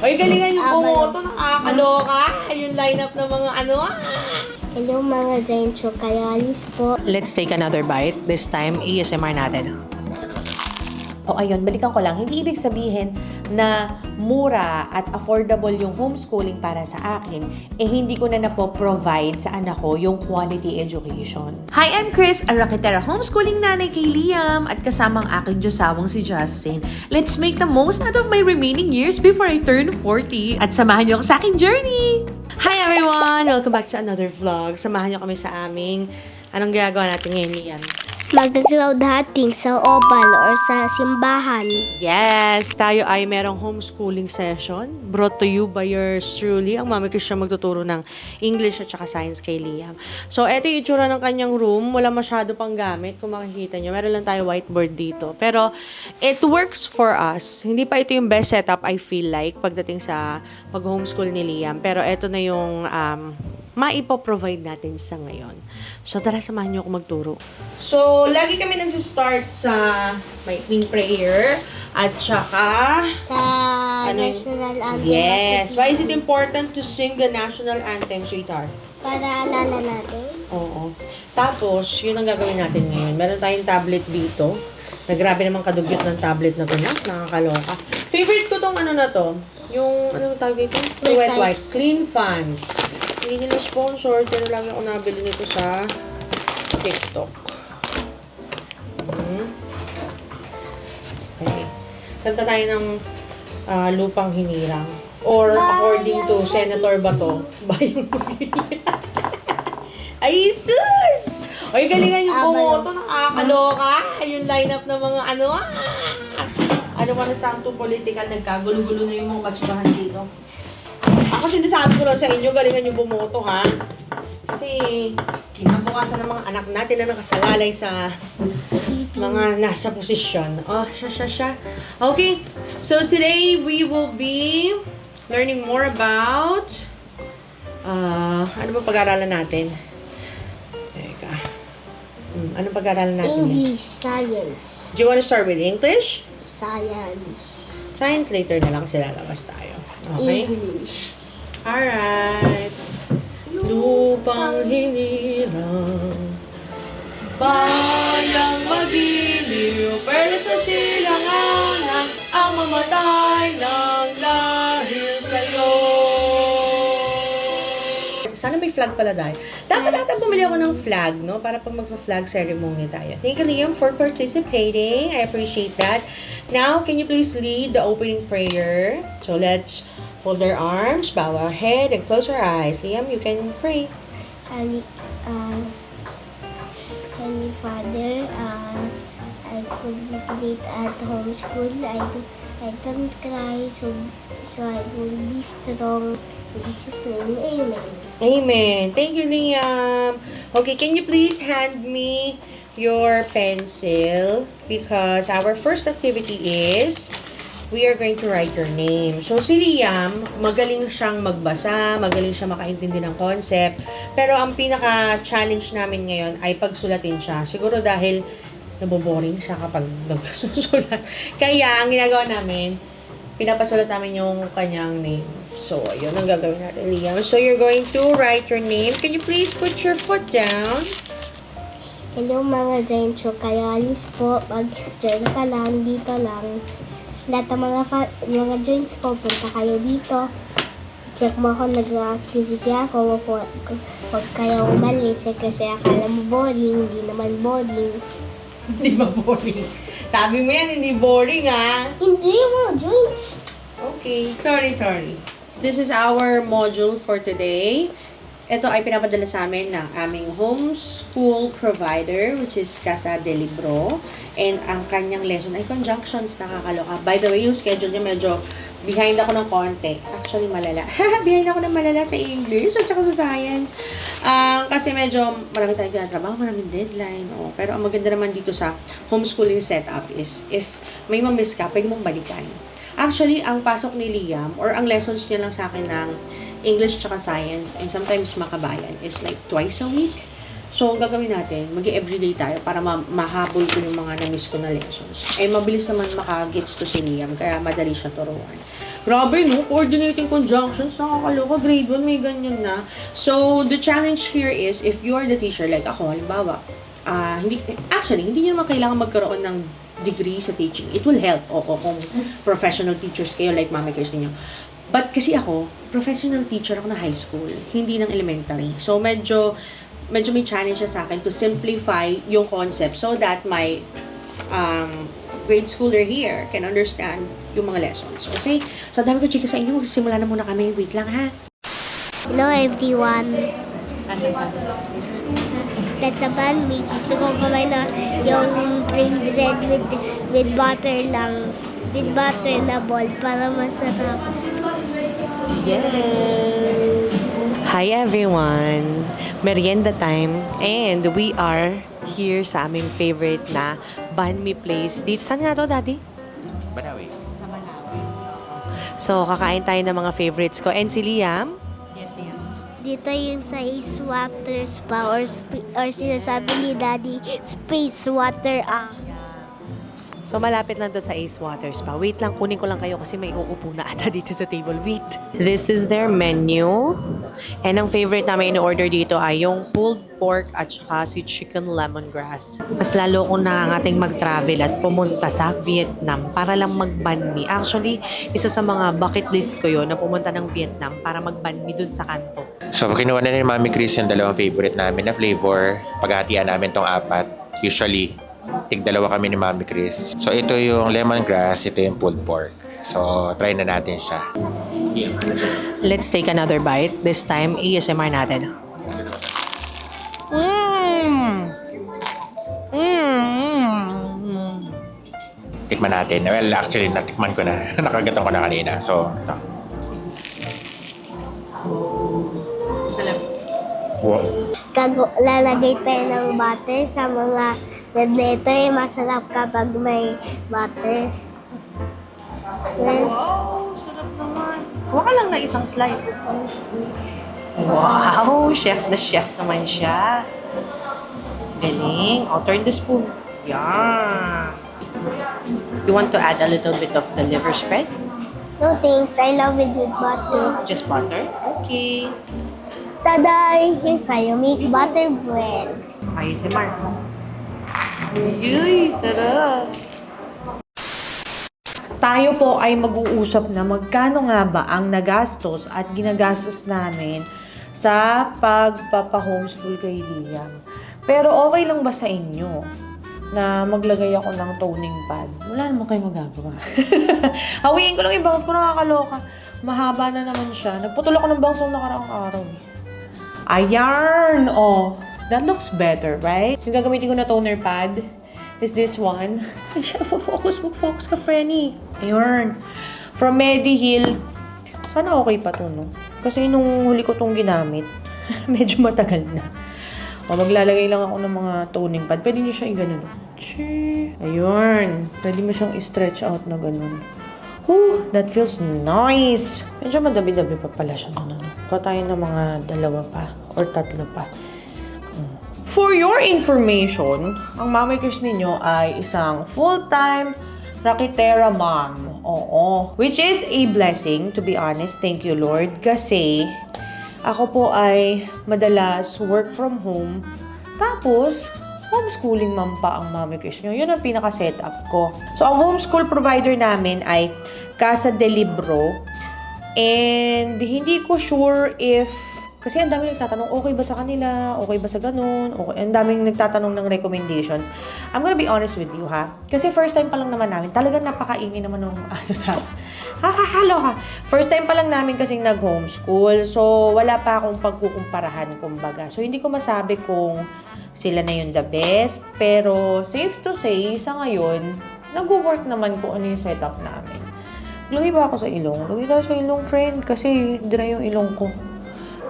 Oy, galingan yung bumoto, nakakaloka. Yung lineup ng mga ano. Hello mga Giant Chocayalis po. Let's take another bite. This time, ASMR natin. O ayun, balikan ko lang. Hindi ibig sabihin na mura at affordable yung homeschooling para sa akin, eh hindi ko na napo-provide sa anak ko yung quality education. Hi, I'm Chris, a Rakitera homeschooling nanay kay Liam at kasama ang aking Diyosawang si Justin. Let's make the most out of my remaining years before I turn 40 at samahan niyo ako sa aking journey! Hi everyone! Welcome back to another vlog. Samahan niyo kami sa aming anong ginagawa natin ngayon, Liam? Mag-cloud hunting sa Opal or sa simbahan. Yes! Tayo ay merong homeschooling session brought to you by yours truly. Ang mami ko siya magtuturo ng English at saka science kay Liam. So, eto yung itsura ng kanyang room. Wala masyado pang gamit. Kung makikita nyo, meron lang tayo whiteboard dito. Pero, it works for us. Hindi pa ito yung best setup, I feel like, pagdating sa pag-homeschool ni Liam. Pero, eto na yung maipo-provide natin sa ngayon. So, tara, samahan niyo ako magturo. So, lagi kami nagsistart sa maikling prayer at saka Sa national anthem. yes. Why is it important to sing the national anthem, sweetheart? Para alala natin. Oo. Tapos, yun ang gagawin natin ngayon. Meron tayong tablet dito. Na grabe naman kadugyot ng tablet na to, na nakakaloka. Favorite ko tong ano na to. Yung, ano tawag dito? Wet Wet wipes. Clean fan. Hindi nila sponsor, pero lagi ako nabili nito sa TikTok. Okay. Kanta tayo ng Lupang Hinirang. Or according to Senator Bato, Bayang Magili. Ay, sus! Oy, galingan yung bumoto, nakakaloka. Yung lineup ng mga ano. Ano pa na santo political, nagkagulo-gulo na yung mga basurahan dito. Ako sinasabi ko lang sa inyo, galingan yung bumoto, ha? Kasi, kinabukasan ng mga anak natin na nakasalalay sa mga nasa posisyon. Oh, siya. Okay, so today we will be learning more about ano ba pag-aaralan natin? Teka. Anong pag-aaralan natin? English, science. Do you want to start with English? Science. Science later na lang kasi lalabas tayo. Okay? English. Alright. Lupang hinirang, bayang magiliw, perlas na silangan ang mamatay ng dahil sa'yo. Sana may flag pala dahil. Dapat bumili ako ng flag, no? Para pag magpa-flag ceremony tayo. Thank you, Liam, for participating. I appreciate that. Now, can you please lead the opening prayer? So, let's fold our arms, bow our head, and close our eyes. Liam, you can pray. Holy Father, I could be great at homeschool. I don't cry, so I will be strong. In Jesus' name, amen. Amen. Thank you, Liam. Okay, can you please hand me your pencil? Because our first activity is we are going to write your name. So, si Liam, magaling siyang magbasa, magaling siyang makaintindi ng concept. Pero ang pinaka-challenge namin ngayon ay pagsulatin siya. Siguro dahil naboboring siya kapag nagsusulat. Kaya, ang ginagawa namin, pinapasulat namin yung kanyang name. So, yun ang gagawin natin, Liam. So, you're going to write your name. Can you please put your foot down? Hello mga Giant Chocayalis po. Mag-join ka lang, dito lang. Lahat ng mga joints ko, punta kayo dito. Check mo ako, nag-activity ako. Huwag kayo umalis kasi akala mo boring. Hindi naman boring. Hindi ba boring? Sabi mo yan, hindi boring, ha? Hindi yung mga joints. Okay. Sorry. This is our module for today. Ito ay pinapadala sa amin ng aming homeschool provider, which is Casa de Libro. And ang kanyang lesson ay conjunctions, nakakaloka. By the way, yung schedule niya medyo behind ako ng konti. Actually, malala. Behind ako ng malala sa English at saka sa science. Kasi medyo marami tayong ginatrabaho, maraming deadline. Oh. Pero ang maganda naman dito sa homeschooling setup is if may mamiss ka, pwede mong balikan. Actually, ang pasok ni Liam or ang lessons niya lang sa akin ng English tsaka science and sometimes makabayan is like twice a week. So, ang gagawin natin, mag-everyday tayo para mahabol ko yung mga na-miss ko na lessons. Eh, mabilis naman makagets to si Liam, kaya madali siya turuan. Grabe, no? Coordinating conjunctions, nakakaloka. Grade 1, may ganyan na. So, the challenge here is, if you are the teacher, like ako, halimbawa, hindi nyo naman kailangan magkaroon ng degree sa teaching. It will help, kung professional teachers kayo, like Mami Kirsten nyo. But kasi ako, professional teacher ako na high school, hindi ng elementary. So, medyo may challenge siya sa akin to simplify yung concept so that my grade schooler here can understand yung mga lessons. Okay? So, dami ko chika sa inyo. Magsisimula na muna kami. Wait lang, ha? Hello everyone. Nasa banh mi. Gusto ko kumain na yung plain bread with butter lang. With butter na ball para masarap. Yes! Hi everyone! Merienda time and we are here sa aming favorite na banh mi place. Dito, saan nga to, Daddy? Banawi. So, kakain tayo ng mga favorites ko. And si Liam? Dito yung sa Ace Water Spa or sinasabi ni Daddy, Space Water. So, malapit lang to sa Ace Water Spa. Wait lang, kunin ko lang kayo kasi may uupo na ata dito sa table. Wait. This is their menu. And ang favorite namin in-order dito ay yung pulled pork at saka si chicken lemongrass. Mas lalo ko na ating mag-travel at pumunta sa Vietnam para lang mag-banh mi. Actually, isa sa mga bucket list ko yun na pumunta ng Vietnam para mag-banh mi dun sa kanto. So, kinuha na ni Mami Chris yung dalawang favorite namin na flavor. Paghatian namin tong apat. Usually, tig-dalawa kami ni Mami Chris. So, ito yung lemongrass, ito yung pulled pork. So, try na natin siya. Let's take another bite. This time, ASMR natin. Tikman natin. Well, actually, natikman ko na. Nakagatong ko na kanina. So, ito. Wow. Lalagay tayo ng butter sa mga bread na ito. Masarap kapag may butter. Wow, sarap naman. Kuha ka lang na isang slice. Wow, chef na chef naman siya. Galing. I'll turn the spoon. Yeah. You want to add a little bit of the liver spread? No thanks, I love it with butter. Just butter? Okay. Taday! Here's how you make butter bread. Ay, si Mark. Uy, sarap. Tayo po ay mag-uusap na magkano nga ba ang nagastos at ginagastos namin sa pagpapa-homeschool kay Liam. Pero okay lang ba sa inyo na maglagay ako ng toning pad? Wala naman kayo magagawa. Hawiin ko lang yung bangs ko, nakakaloka. Mahaba na naman siya. Nagputol ako ng bangs ng nakaraang araw. Ayan! Oh, that looks better, right? Yung gagamitin ko na toner pad is this one. Ay, siya, focus. Mag-focus ka, Frenny. Ayun. From Mediheal. Sana okay pa to, no? Kasi nung huli ko tong ginamit, medyo matagal na. O, maglalagay lang ako ng mga toning pad. Pwede nyo siya i-ganon. Ayun. Pwede mo siyang i-stretch out na ganon. Whew, that feels nice. Medyo madabi-dabi pa pala siya. Pa tayo ng mga 2 pa or 3 pa. For your information, ang Mami Chris ninyo ay isang full-time Rakitera mom. Oo. Which is a blessing, to be honest. Thank you, Lord. Kasi ako po ay madalas work from home. Tapos, homeschooling mom pa ang Mami Chris nyo. Yun ang pinaka-setup ko. So, ang homeschool provider namin ay Casa de Libro. And hindi ko sure if... Kasi ang daming nagtatanong, okay ba sa kanila? Okay ba sa ganun? Okay. Ang daming nagtatanong ng recommendations. I'm gonna be honest with you, ha? Kasi first time pa lang naman namin. Talagang napakaingin naman ng aso sa... Hakahalo ka! First time pa lang namin kasing nag-homeschool. So, wala pa akong pagkukumparahan, kumbaga. So, hindi ko masabi kung sila na yung the best. Pero, safe to say, sa ngayon, nag-work naman kung ano yung setup namin. Lugi ba ako sa ilong? Lugi tayo sa ilong, friend. Kasi dry yung ilong ko.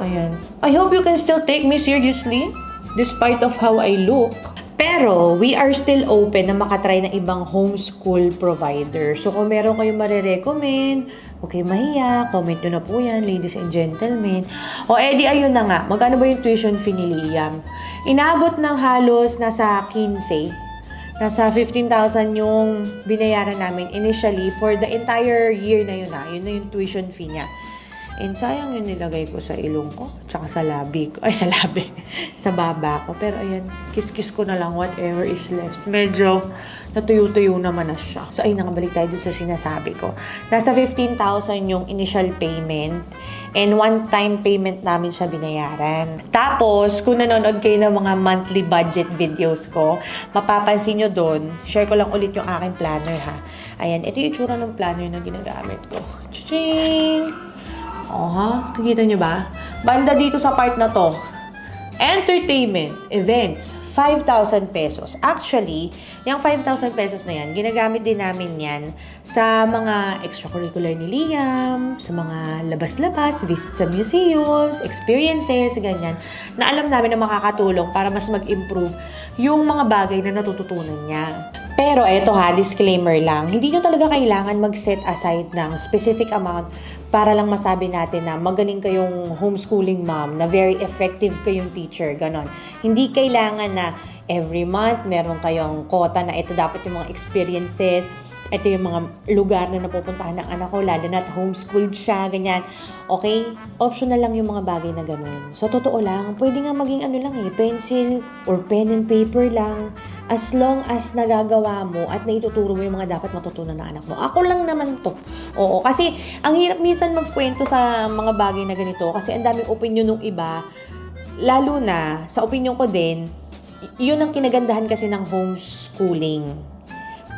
Ayan. I hope you can still take me seriously despite of how I look. Pero, we are still open na makatry ng ibang homeschool provider. So, kung meron kayong marirecommend, okay, mahiya, comment nyo na po yan, ladies and gentlemen. O, edi, ayun na nga. Magkano ba yung tuition fee ni Liam? Inabot ng halos nasa 15. Nasa 15,000 yung binayaran namin initially for the entire year na yun Yun na yung tuition fee niya. And sayang yung nilagay ko sa ilong ko, tsaka sa labi ko. Ay, sa labi. Sa baba ko. Pero ayan, kiss-kiss ko na lang whatever is left. Medyo natuyo-tuyo naman na siya. So, ayun, nakabalik tayo dun sa sinasabi ko. Nasa 15,000 yung initial payment. And one-time payment namin siya binayaran. Tapos, kung nanonood kayo ng mga monthly budget videos ko, mapapansin nyo doon, share ko lang ulit yung aking planner ha. Ayan, ito yung itsura ng planner na ginagamit ko. Ching! O ha, kikita nyo ba? Banda dito sa part na to. Entertainment, events, 5,000 pesos. Actually, yung 5,000 pesos na yan, ginagamit din namin yan sa mga extracurricular ni Liam, sa mga labas-labas, visit sa museums, experiences, ganyan, na alam namin na makakatulong para mas mag-improve yung mga bagay na natututunan niya. Pero eto ha, disclaimer lang, hindi nyo talaga kailangan mag-set aside ng specific amount para lang masabi natin na magaling kayong homeschooling mom, na very effective kayong teacher, ganon. Hindi kailangan na every month meron kayong quota na ito dapat yung mga experiences, ito yung mga lugar na napupuntahan ng anak ko, lalo na at homeschooled siya, ganyan. Okay? Optional lang yung mga bagay na ganun. So, totoo lang, pwede nga maging pencil or pen and paper lang, as long as nagagawa mo at naituturo mo yung mga dapat matutunan ng anak mo. Ako lang naman to. Oo, kasi ang hirap minsan magkwento sa mga bagay na ganito kasi ang daming opinion ng iba, lalo na sa opinion ko din, yun ang kinagandahan kasi ng homeschooling.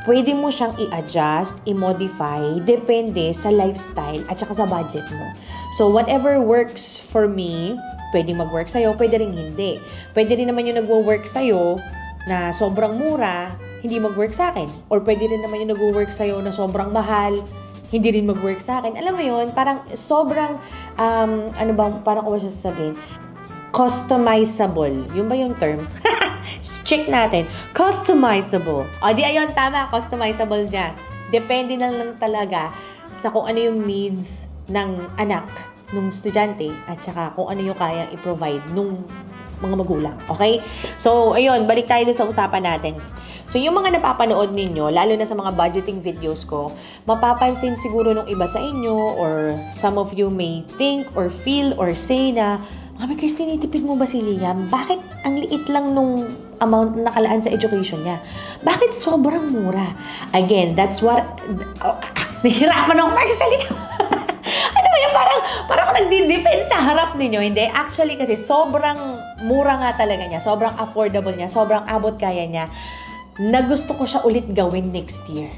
Pwede mo siyang i-adjust, i-modify, depende sa lifestyle at saka sa budget mo. So, whatever works for me, pwedeng mag-work sa'yo, pwede rin hindi. Pwede rin naman yung nagwo-work sa'yo na sobrang mura, hindi mag-work sa akin. Or pwede rin naman yung nagwo-work sa'yo na sobrang mahal, hindi rin mag-work sa akin. Alam mo yun, parang sobrang, parang ko ba siya sasabihin? Customizable. Yun ba yung term? Check natin. Customizable. O, di ayun, tama. Customizable dyan. Depende na lang talaga sa kung ano yung needs ng anak, nung estudyante, at saka kung ano yung kayang i-provide nung mga magulang. Okay? So, ayun, balik tayo sa usapan natin. So, yung mga napapanood ninyo, lalo na sa mga budgeting videos ko, mapapansin siguro nung iba sa inyo, or some of you may think or feel or say na, Mami Christine, itipid mo ba si Liam? Bakit ang liit lang nung amount na nakalaan sa education niya? Bakit sobrang mura? Again, that's what... nahirapan akong magsalita. Ano ba yan? Parang ako nagdi-defend sa harap ninyo. Hindi. Actually, kasi sobrang mura nga talaga niya. Sobrang affordable niya. Sobrang abot kaya niya. Na gusto ko siya ulit gawin next year.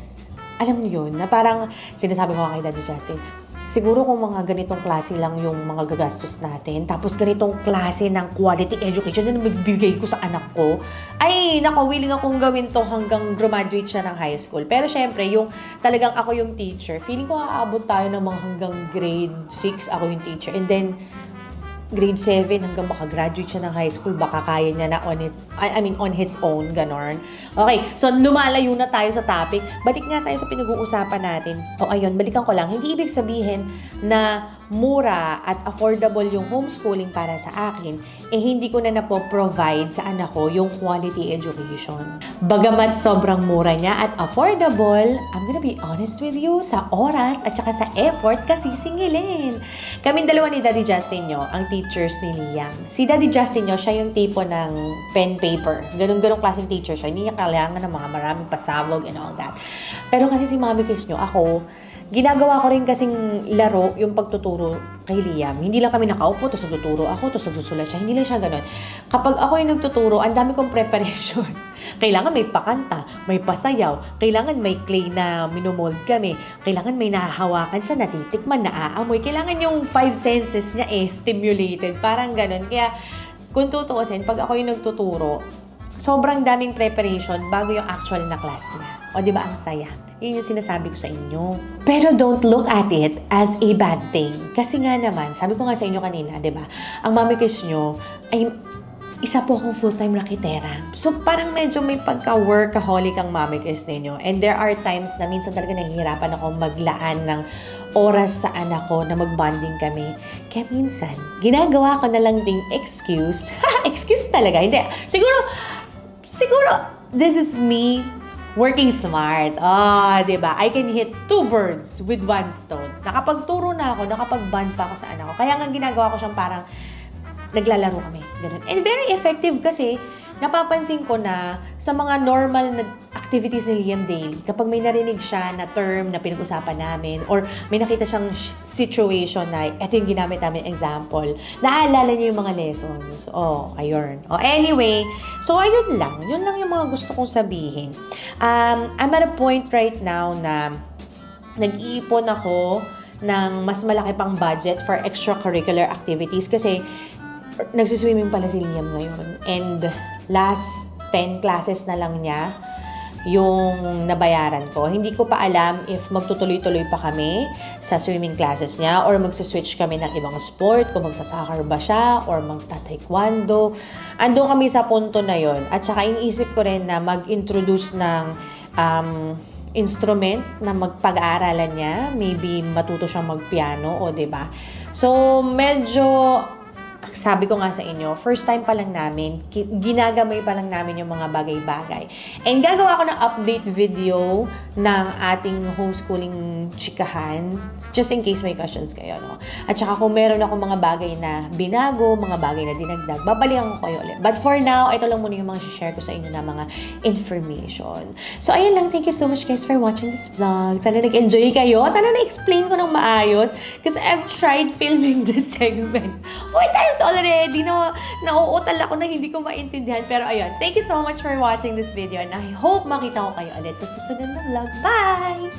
Alam niyo yun? Na parang sinasabi ko kay Daddy Justin, siguro kung mga ganitong klase lang yung mga gagastos natin, tapos ganitong klase ng quality education na magbibigay ko sa anak ko, ay, willing akong gawin to hanggang graduate siya ng high school. Pero syempre, yung talagang ako yung teacher, feeling ko aabot tayo ng mga hanggang grade 6 ako yung teacher. And then, grade 7 hanggang makagraduate siya ng high school, baka kaya niya na on his own, ganon. Okay, so lumalayo na tayo sa topic. Balik nga tayo sa pinag-uusapan natin. O ayun, balikan ko lang. Hindi ibig sabihin na mura at affordable yung homeschooling para sa akin, hindi ko na napo-provide sa anak ko yung quality education. Bagamat sobrang mura niya at affordable, I'm gonna be honest with you, sa oras at saka sa effort kasi singilin. Kaming dalawa ni Daddy Justin nyo, ang teachers ni Liam. Si Daddy Justin nyo, siya yung tipo ng pen paper. Ganun-ganun klaseng teacher siya. Hindi niya kailangan ng mga maraming pasabog and all that. Pero kasi si Mami Chris nyo, ako, ginagawa ko rin kasing laro yung pagtuturo kay Liam. Hindi lang kami nakaupo, tapos nagtuturo ako, tapos nagsusulat siya. Hindi lang siya ganun. Kapag ako yung nagtuturo, ang dami kong preparation. Kailangan may pakanta, may pasayaw, kailangan may clay na minomold kami, kailangan may nahahawakan siya, natitikman, naaamoy. Kailangan yung 5 senses niya stimulated. Parang ganun. Kaya, kung tutuusin, pag ako yung nagtuturo, sobrang daming preparation bago yung actual na class niya. O, di ba ang saya? Yun yung sinasabi ko sa inyo. Pero don't look at it as a bad thing. Kasi nga naman, sabi ko nga sa inyo kanina, di ba? Ang Mami Chris nyo ay isa po akong full-time rakitera. So, parang medyo may pagka-workaholic ang Mami Chris ninyo. And there are times na minsan talaga nahihirapan ako maglaan ng oras sa anak ko na mag-bonding kami. Kaya minsan, ginagawa ko na lang ding excuse. Excuse talaga. Hindi. Siguro, this is me working smart. Di ba? I can hit 2 birds with 1 stone. Nakapagturo na ako, nakapag-bond pa ako sa anak ko. Kaya nga ginagawa ko siyang parang naglalaro kami. Ganun. And very effective kasi napapansin ko na sa mga normal na activities ni Liam daily, kapag may narinig siya na term na pinag-usapan namin or may nakita siyang situation na ito yung ginamit namin example, naaalala niya yung mga lessons. Ayun. Anyway, so ayun lang. Yun lang yung mga gusto kong sabihin. I'm at a point right now na nag-iipon ako ng mas malaki pang budget for extracurricular activities kasi nagsiswimming pala si Liam ngayon. And last 10 classes na lang niya yung nabayaran ko. Hindi ko pa alam if magtutuloy-tuloy pa kami sa swimming classes niya or magsaswitch kami ng ibang sport, kung magsasoccer ba siya or magta-taekwondo. Andun kami sa punto na yon. At saka iniisip ko rin na mag-introduce ng instrument na magpag-aaralan niya. Maybe matuto siyang magpiano, o 'di ba? So, medyo sabi ko nga sa inyo, first time pa lang namin, ginagamay pa lang namin yung mga bagay-bagay. And gagawa ko ng update video ng ating homeschooling chikahan, just in case may questions kayo, no? At saka kung meron ako mga bagay na binago, mga bagay na dinagdag, babalikan ko kayo ulit. But for now, ito lang muna yung mga share ko sa inyo na mga information. So, ayun lang. Thank you so much guys for watching this vlog. Sana nag-enjoy kayo. Sana na-explain ko ng maayos. Kasi I've tried filming this segment 4 times already. Nauutal ako na hindi ko maintindihan. Pero ayun, thank you so much for watching this video and I hope makita ko kayo ulit sa susunod na vlog. Bye!